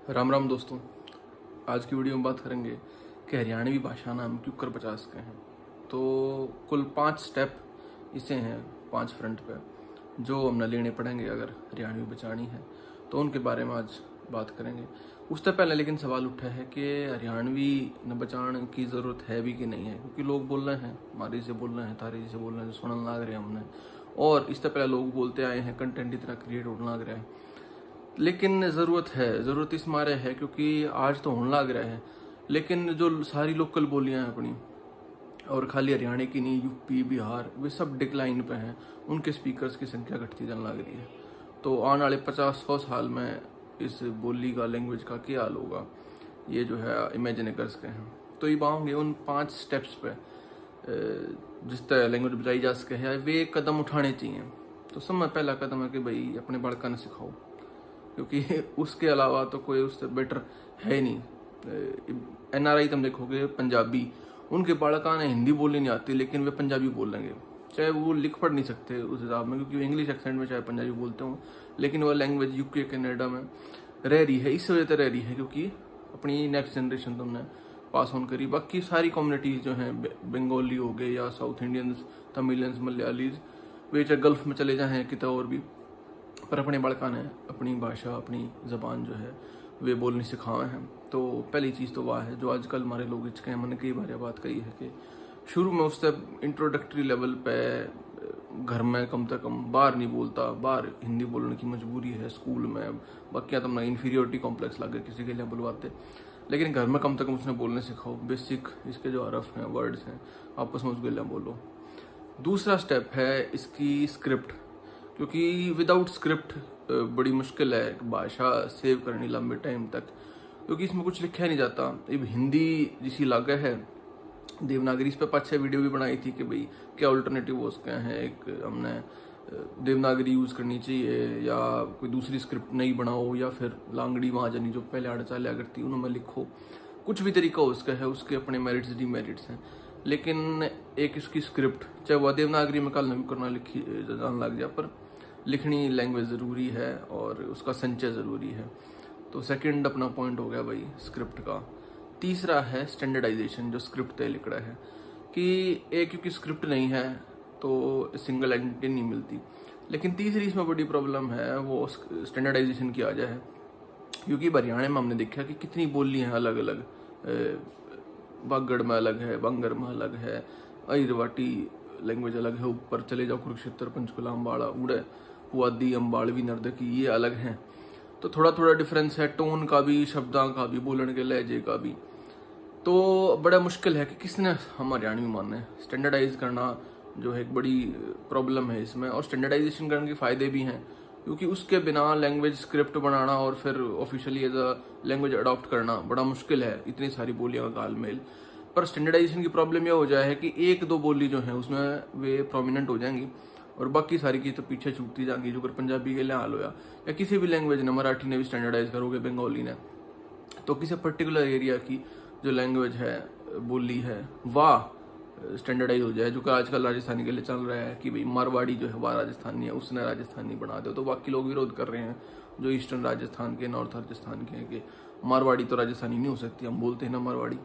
राम राम दोस्तों। आज की वीडियो में बात करेंगे कि हरियाणवी भाषा नाम क्यों कर 50 के हैं। तो कुल 5 स्टेप इसे हैं, 5 फ्रंट पे जो हमने लेने पड़ेंगे अगर हरियाणवी बचानी है, तो उनके बारे में आज बात करेंगे। उससे पहले लेकिन सवाल उठा है कि हरियाणवी न बचाने की ज़रूरत है भी कि नहीं है, क्योंकि लोग बोल रहे हैं, हमारी से बोल रहे हैं, तारी से बोल रहे हैं, जो सुनने लग रहे हैं हमने, और इससे पहले लोग बोलते आए हैं, कंटेंट इतना क्रिएट होने लग रहा है। लेकिन ज़रूरत इस मारे है क्योंकि आज तो होने लग रहा है, लेकिन जो सारी लोकल बोलियां हैं अपनी, और खाली हरियाणा की नहीं, यूपी बिहार वे सब डिक्लाइन पे हैं, उनके स्पीकर्स की संख्या घटती जाने लग रही है। तो आने वाले 50-100 साल में इस बोली का, लैंग्वेज का क्या हाल होगा, ये जो है इमेजिन कर सकते हैं। तो ये आऊँगे उन 5 स्टेप्स पे जिस तरह लैंग्वेज बचाई जा सके है, वे कदम उठाने चाहिए। तो सब में पहला कदम है कि भाई अपने बड़का ने सिखाओ, क्योंकि उसके अलावा तो कोई उससे बेटर है नहीं। NRI तुम देखोगे पंजाबी, उनके बालका ने हिंदी बोलनी नहीं आती, लेकिन वे पंजाबी बोल लेंगे, चाहे वो लिख पढ़ नहीं सकते उस हिसाब में, क्योंकि वो इंग्लिश एक्सेंट में चाहे पंजाबी बोलते हो, लेकिन वह लैंग्वेज यूके कनाडा में रह रही है। इस वजह से रह रही है क्योंकि अपनी नेक्स्ट जनरेशन तुमने पास ऑन करी। बाकी सारी कम्युनिटीज जो हैं, बंगाली हो गए या साउथ इंडियंस, तमिलियंस, मलयालीज, वे चाहे गल्फ में चले जाएँ कितना और भी, पर अपने बड़का ने अपनी भाषा, अपनी ज़बान जो है वे बोलनी सिखाए हैं। तो पहली चीज़ तो वह है जो आजकल हमारे लोग हिचके हैं। मैंने कई बार बात कही है कि शुरू में उससे इंट्रोडक्टरी लेवल पे घर में कम से कम बाहर नहीं बोलता, बाहर हिंदी बोलने की मजबूरी है, स्कूल में बाकी तो इन्फीरियोरिटी कॉम्प्लेक्स लगे किसी के लिए बुलवाते, लेकिन घर में कम से कम उसने बोलने सिखाओ। बेसिक इसके जो हरफ हैं, वर्ड्स हैं, आपस में उसके लिए बोलो। दूसरा स्टेप है इसकी स्क्रिप्ट, क्योंकि विदाउट स्क्रिप्ट बड़ी मुश्किल है भाषा सेव करनी लंबे टाइम तक, क्योंकि इसमें कुछ लिखा नहीं जाता। अब हिंदी जिसी लागे है, देवनागरी, इस पर 5-6 वीडियो भी बनाई थी कि भाई क्या अल्टरनेटिव वो क्या है। एक हमने देवनागरी यूज़ करनी चाहिए या कोई दूसरी स्क्रिप्ट नहीं बनाओ, या फिर लांगड़ी महाजनी जो पहले आड़ चालिया करती उन्होंने लिखो। कुछ भी तरीका उसका है, उसके अपने मेरिट्स डीमेरिट्स हैं, लेकिन एक इसकी स्क्रिप्ट चाहे वह देवनागरी में काल भी करना लिखी जान लग जाए, पर लिखनी लैंग्वेज ज़रूरी है और उसका संचय ज़रूरी है। तो सेकंड अपना पॉइंट हो गया भाई स्क्रिप्ट का। तीसरा है स्टैंडर्डाइजेशन, जो स्क्रिप्ट तय लिख रहा है कि एक, क्योंकि स्क्रिप्ट नहीं है तो सिंगल आइडेंटिटी नहीं मिलती। लेकिन तीसरी इसमें बड़ी प्रॉब्लम है वो स्टैंडर्डाइजेशन की आ जाए, क्योंकि हरियाणा में हमने देखा कि कितनी बोली हैं अलग अलग, बागड़ में अलग है, बंगर में अलग है, अहिरवाटी लैंग्वेज अलग है, ऊपर चले जाओ कुरुक्षेत्र, पंचकुला, अम्बाड़ा, उड़े, पुआधी, अम्बाड़वी, नर्दकी, ये अलग हैं। तो थोड़ा थोड़ा डिफरेंस है, टोन का भी, शब्दां का भी, बोलने के लहजे का भी। तो बड़ा मुश्किल है कि किसने हम हरियाणवी माने। स्टैंडर्डाइज करना जो है एक बड़ी प्रॉब्लम है इसमें, और स्टैंडर्डाइजेशन करने के फायदे भी हैं, क्योंकि उसके बिना लैंग्वेज स्क्रिप्ट बनाना और फिर officially as a language adopt करना बड़ा मुश्किल है, इतनी सारी बोलियां का तालमेल। पर स्टैंडर्डाइजेशन की प्रॉब्लम यह हो जाए है कि 1-2 बोली जो है उसमें वे प्रोमिनेंट हो जाएंगी और बाकी सारी की तो पीछे छूटती जाएंगी। जो अगर पंजाबी के लिए हाल होया, या किसी भी लैंग्वेज ने, मराठी ने भी स्टैंडर्डाइज करोगे, बंगाली ने, तो किसी पर्टिकुलर एरिया की जो लैंग्वेज है, बोली है, वाह स्टैंडर्डाइज हो जाए। जो कि आजकल राजस्थानी के लिए चल रहा है कि भाई मारवाड़ी जो है वह राजस्थानी है, उसने राजस्थानी बना दो, तो बाकी लोग विरोध कर रहे हैं जो ईस्टर्न राजस्थान के, नॉर्थ राजस्थान के हैं कि मारवाड़ी तो राजस्थानी नहीं हो सकती, हम बोलते हैं ना मारवाड़ी।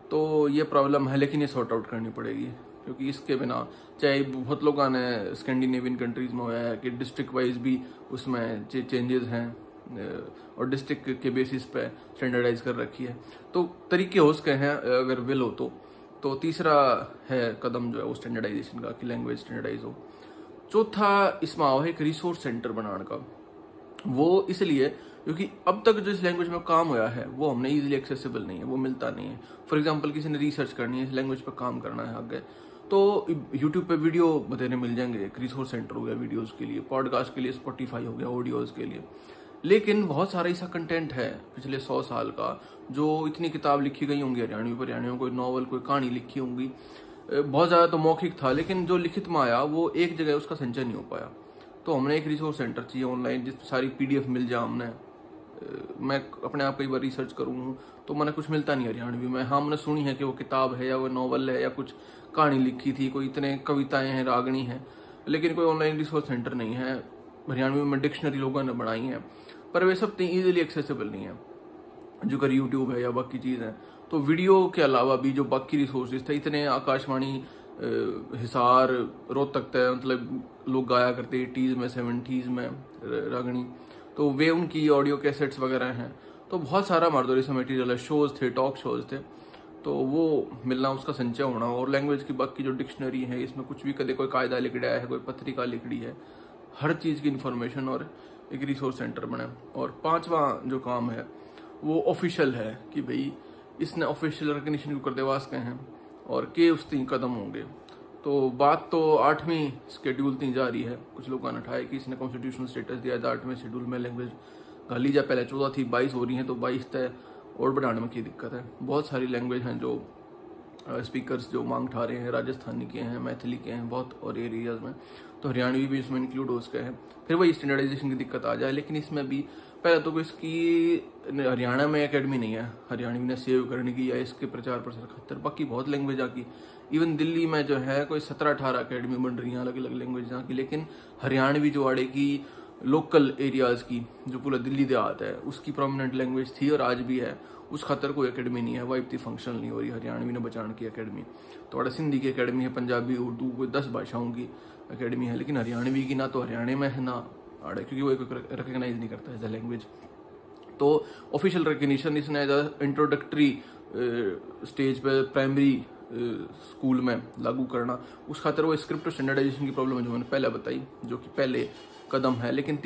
तो ये प्रॉब्लम है, लेकिन ये सॉर्ट आउट करनी पड़ेगी, क्योंकि इसके बिना, चाहे बहुत लोगों ने स्कैंडिनेवियन कंट्रीज में होया है कि डिस्ट्रिक्ट वाइज भी उसमें चेंजेस हैं और डिस्ट्रिक्ट के बेसिस पे स्टैंडर्डाइज कर रखी है। तो तरीके हो सके हैं अगर विल हो तो तीसरा है कदम जो है वो स्टैंडर्डाइजेशन का, कि लैंग्वेज स्टैंडर्डाइज हो। चौथा इसमें आओ है एक रिसोर्स सेंटर बनाने का। वो इसलिए क्योंकि अब तक जो इस लैंग्वेज में काम हुआ है वो हमने इजीली एक्सेसिबल नहीं है, वो मिलता नहीं है। फॉर एग्जांपल किसी ने रिसर्च करनी है, इस लैंग्वेज पर काम करना है आगे, तो यूट्यूब पे वीडियो बतेने मिल जाएंगे, एक रिसोर्स सेंटर हो गया वीडियोस के लिए, पॉडकास्ट के लिए स्पॉटिफाई हो गया ऑडियोज के लिए। लेकिन बहुत सारा ऐसा कंटेंट है पिछले 100 साल का, जो इतनी किताब लिखी गई होंगी हरियाणवी पर, हरियाणवी कोई नॉवल, कोई कहानी लिखी होंगी, बहुत ज़्यादा तो मौखिक था, लेकिन जो लिखित में आया वो एक जगह उसका संचय नहीं हो पाया। तो हमने एक रिसोर्स सेंटर चाहिए ऑनलाइन, जिस सारी PDF मिल जाए। हमने मैं अपने आप कई बार रिसर्च करूँ तो मैंने कुछ मिलता नहीं हरियाणवी में। हाँ, मैंने सुनी है कि वो किताब है या वो नॉवल है या कुछ कहानी लिखी थी, कोई इतने कविताएं हैं, रागनी हैं, लेकिन कोई ऑनलाइन रिसोर्स सेंटर नहीं है। हरियाणवी में डिक्शनरी लोगों ने बनाई है, पर वे सब इजीली एक्सेसिबल नहीं है। जो कर यूट्यूब है या बाकी चीज़ है। तो वीडियो के अलावा भी जो बाकी रिसोर्सेज थे इतने, आकाशवाणी हिसार रोहतक तक मतलब लोग गाया करते 80s में 70s में रागनी, तो वे उनकी ऑडियो कैसेट्स वगैरह हैं। तो बहुत सारा मारदोरी से मटेरियल है, शोज थे, टॉक शोज थे, तो वो मिलना, उसका संचय होना। और लैंग्वेज की बाकी जो डिक्शनरी है इसमें कुछ भी कदे कोई कायदा लिखड़ा है, कोई पत्रिका लिखड़ी है, हर चीज़ की इन्फॉर्मेशन और एक रिसोर्स सेंटर बने। और पांचवा जो काम है वो ऑफिशियल है कि भाई इसने ऑफिशियल रिकग्निशन क्यों कर देवास के हैं और के उस तीन कदम होंगे। तो बात तो 8वीं शेड्यूल तीन जा रही है, कुछ लोगों ने उठाया कि इसने कॉन्स्टिट्यूशनल स्टेटस दिया था 8वें शेड्यूल में लैंग्वेज गाली जा, पहले 14 थी 22 हो रही है, तो 22 तय और बढ़ाने में की दिक्कत है। बहुत सारी लैंग्वेज हैं जो स्पीकर्स जो मांग उठा रहे हैं, राजस्थानी के हैं, मैथिली के हैं बहुत, और एरियाज में तो हरियाणवी भी इसमें इंक्लूड हो सके हैं। फिर वही स्टैंडर्डाइजेशन की दिक्कत आ जाए। लेकिन इसमें भी पहले तो इसकी हरियाणा में एकेडमी नहीं है हरियाणवी ने सेव करने की या इसके प्रचार प्रसार खातर, बाकी बहुत लैंग्वेज आकी। इवन दिल्ली में जो है कोई 17-18 अकेडमी बन रही हैं अलग अलग लैंग्वेज की, लेकिन हरियाणवी जो आड़े की लोकल एरियाज की जो पूरा दिल्ली देहात है उसकी प्रोमिनेंट लैंग्वेज थी और आज भी है, उस खातर कोई एकेडमी नहीं है, वो इतनी फंक्शनल नहीं हो रही हरियाणवी ने बचाने की एकेडमी। तो सिंधी की एकेडमी है, पंजाबी, उर्दू, कोई 10 भाषाओं की एकेडमी है, लेकिन हरियाणवी की ना तो हरियाणा में है ना आड़े, क्योंकि वो रिकग्नाइज नहीं करता एज ए लैंग्वेज। तो ऑफिशियल रिकग्निशन इसने एज इंट्रोडक्टरी स्टेज पे प्राइमरी स्कूल में लागू करना, उस खातर वो स्क्रिप्ट स्टैंडर्डाइजेशन की प्रॉब्लम है जो मैंने पहले बताई, जो कि पहले कदम है। लेकिन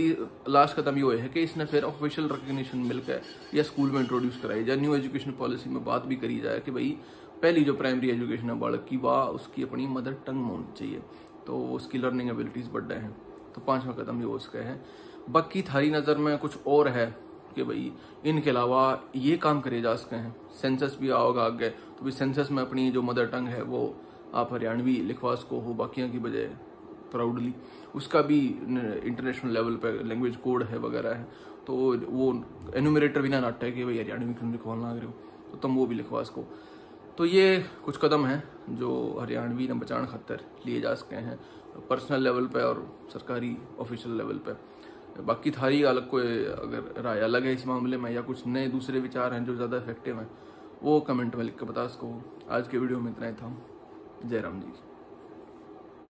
लास्ट कदम ये है कि इसने फिर ऑफिशियल रिकग्निशन मिलकर या स्कूल में इंट्रोड्यूस कराई जाए, न्यू एजुकेशन पॉलिसी में बात भी करी जाए कि भाई पहली जो प्राइमरी एजुकेशन है बालक की, वाह उसकी अपनी मदर टंग होनी चाहिए, तो उसकी लर्निंग एबिलिटीज बढ़ रहे हैं। तो 5वां कदम ये उसका है। बाकी थारी नज़र में कुछ और है कि भाई इनके अलावा ये काम करे जा सकते हैं। सेंसस भी आओगा आगे, तो भाई सेंसस में अपनी जो मदर टंग है वो आप हरियाणवी लिखवा सको हो बाकियों की बजाय प्राउडली, उसका भी इंटरनेशनल लेवल पे लैंग्वेज कोड है वगैरह है, तो वो एनुमरेटर भी ना नाटा है कि भाई हरियाणवी क्यों लिखवाना लग रहे हो, तो तुम वो भी लिखवा सको। तो ये कुछ कदम हैं जो हरियाणवी ने बचाने खातर लिए जा सकते हैं पर्सनल लेवल पे और सरकारी ऑफिशियल लेवल पे। बाकी थारी अलग कोई अगर राय अलग है इस मामले में या कुछ नए दूसरे विचार हैं जो ज़्यादा इफेक्टिव हैं, वो कमेंट में लिख कर बता सको। आज के वीडियो में इतना ही था। जय राम जी।